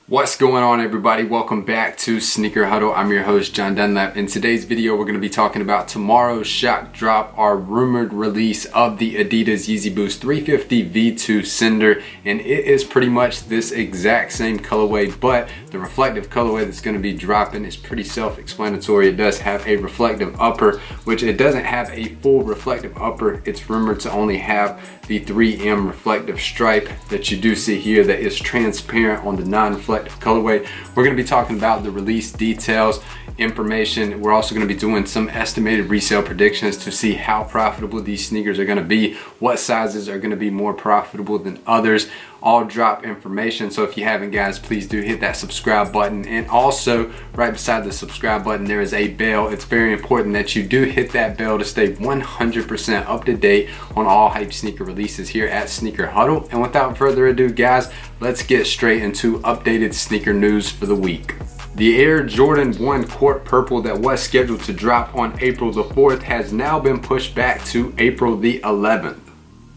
What's going on, everybody? Welcome back to Sneaker Huddle. I'm your host, John Dunlap. In today's video, we're going to be talking about tomorrow's shock drop, our rumored release of the Adidas Yeezy Boost 350 V2 Cinder. And it is pretty much this exact same colorway, but the reflective colorway that's going to be dropping is pretty self-explanatory. It does have a reflective upper, which it doesn't have a full reflective upper. It's rumored to only have the 3M reflective stripe that you do see here that is transparent on the non-reflective colorway. We're going to be talking about the release details, information. We're also going to be doing some estimated resale predictions to see how profitable these sneakers are going to be, what sizes are going to be more profitable than others, all drop information. So if you haven't, guys, please do hit that subscribe button, and also right beside the subscribe button there is a bell. It's very important that you do hit that bell to stay 100% up to date on all hype sneaker releases here at Sneaker Huddle. And without further ado, guys, let's get straight into updated sneaker news for the week. The Air Jordan 1 Court Purple that was scheduled to drop on April the 4th has now been pushed back to April the 11th.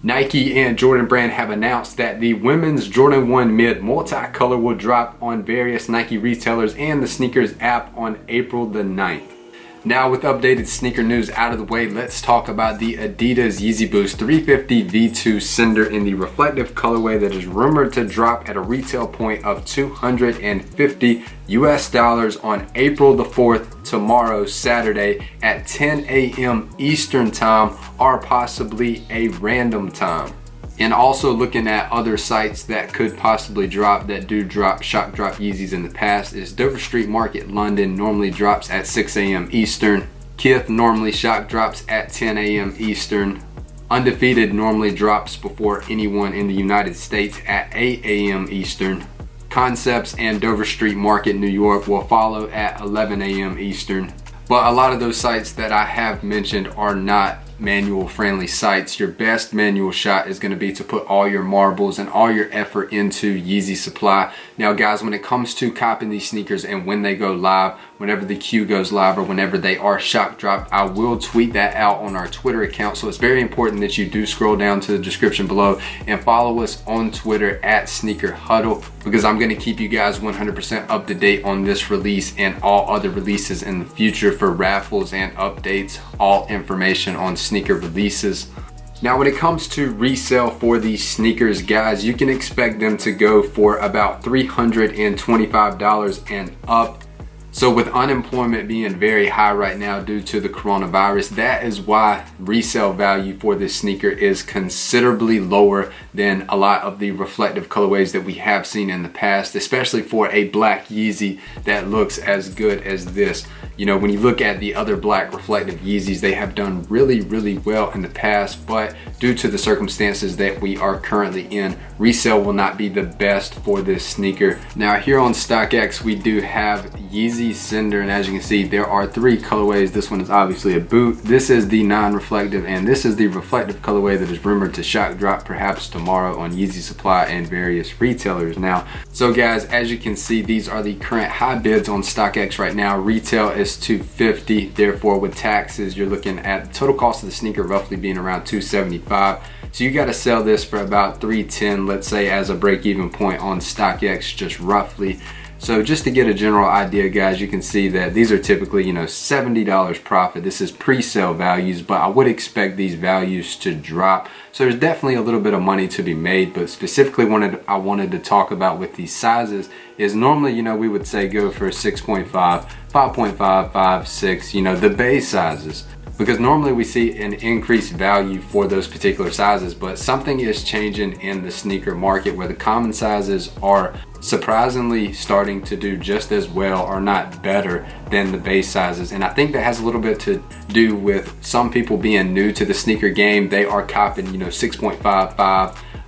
Nike and Jordan Brand have announced that the women's Jordan 1 Mid multicolor will drop on various Nike retailers and the sneakers app on April the 9th. Now, with updated sneaker news out of the way, let's talk about the Adidas Yeezy Boost 350 V2 Cinder in the reflective colorway that is rumored to drop at a retail point of $250 on April the 4th, tomorrow, Saturday at 10 a.m. Eastern time, or possibly a random time. And also looking at other sites that could possibly drop, that do drop shock drop Yeezys in the past, is Dover Street Market London normally drops at 6 a.m. Eastern. Kith normally shock drops at 10 a.m. Eastern. Undefeated normally drops before anyone in the United States at 8 a.m. Eastern. Concepts and Dover Street Market New York will follow at 11 a.m. Eastern. But a lot of those sites that I have mentioned are not manual friendly sites. Your best manual shot is going to be to put all your marbles and all your effort into Yeezy Supply. Now, guys, when it comes to copping these sneakers and when they go live, whenever the queue goes live or whenever they are shock dropped, I will tweet that out on our Twitter account. So it's very important that you do scroll down to the description below and follow us on Twitter at Sneaker Huddle, because I'm going to keep you guys 100% up to date on this release and all other releases in the future for raffles and updates, all information on sneaker releases. Now, when it comes to resale for these sneakers, guys, you can expect them to go for about $325 and up. So with unemployment being very high right now due to the coronavirus, that is why resale value for this sneaker is considerably lower than a lot of the reflective colorways that we have seen in the past, especially for a black Yeezy that looks as good as this. You know, when you look at the other black reflective Yeezys, they have done really, really well in the past, but due to the circumstances that we are currently in, resale will not be the best for this sneaker. Now, here on StockX, we do have Yeezy Cinder, and as you can see, there are three colorways. This one is obviously a boot, this is the non-reflective, and this is the reflective colorway that is rumored to shock drop perhaps tomorrow on Yeezy Supply and various retailers. Now, so guys, as you can see, these are the current high bids on StockX right now. Retail is $250, therefore with taxes you're looking at the total cost of the sneaker roughly being around $275. So you got to sell this for about $310, let's say, as a break-even point on StockX, just roughly. So just to get a general idea, guys, you can see that these are typically, you know, $70 profit. This is pre-sale values, but I would expect these values to drop. So there's definitely a little bit of money to be made, but specifically I wanted to talk about with these sizes is normally, you know, we would say go for 6.5, 5.5, 5, 6, you know, the base sizes, because normally we see an increased value for those particular sizes, but something is changing in the sneaker market where the common sizes are surprisingly starting to do just as well, or not better, than the base sizes. And I think that has a little bit to do with some people being new to the sneaker game. They are copping, you know, 6.5,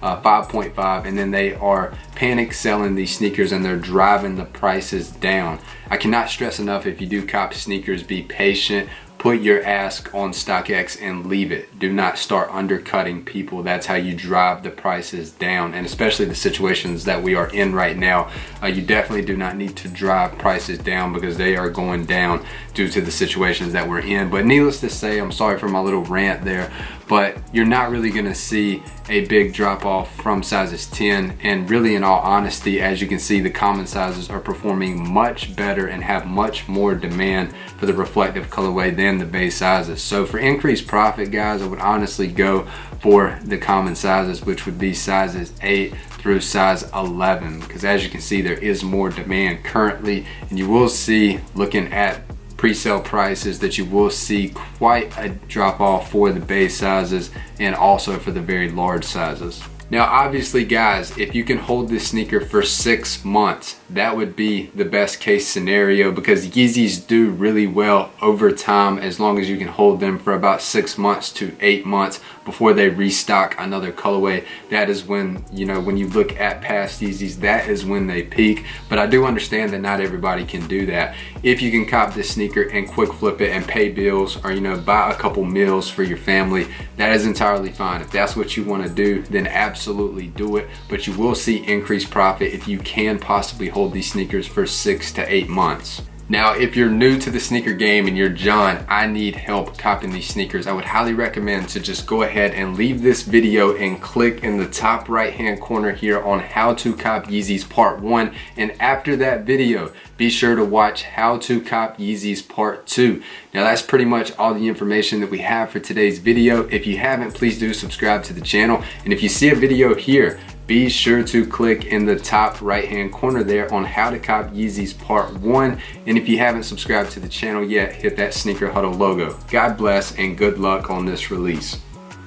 5.5, and then they are panic selling these sneakers and they're driving the prices down. I cannot stress enough, if you do cop sneakers, be patient. put your ask on StockX and leave it. Do not start undercutting people. That's how you drive the prices down, and especially the situations that we are in right now. You definitely do not need to drive prices down because they are going down due to the situations that we're in. But needless to say, I'm sorry for my little rant there, but you're not really gonna see a big drop off from sizes 10, and really, in all honesty, as you can see, the common sizes are performing much better and have much more demand for the reflective colorway than the base sizes. So for increased profit, guys, I would honestly go for the common sizes, which would be sizes 8 through size 11, because as you can see, there is more demand currently, and you will see, looking at pre-sale prices, that you will see quite a drop off for the base sizes and also for the very large sizes. Now obviously, guys, if you can hold this sneaker for 6 months, that would be the best case scenario, because Yeezys do really well over time as long as you can hold them for about 6 months to 8 months before they restock another colorway. That is when, you know, when you look at past Yeezys, that is when they peak. But I do understand that not everybody can do that. If you can cop this sneaker and quick flip it and pay bills, or, you know, buy a couple meals for your family, that is entirely fine. If that's what you want to do, then absolutely do it. But you will see increased profit if you can possibly hold these sneakers for 6 to 8 months. Now, if you're new to the sneaker game and you're John, I need help copying these sneakers, I would highly recommend to just go ahead and leave this video and click in the top right hand corner here on How to Cop Yeezys Part 1. And after that video, be sure to watch How to Cop Yeezys Part 2. Now that's pretty much all the information that we have for today's video. If you haven't, please do subscribe to the channel. And if you see a video here, be sure to click in the top right hand corner there on How to Cop Yeezys Part 1. And if you haven't subscribed to the channel yet, hit that Sneaker Huddle logo. God bless and good luck on this release.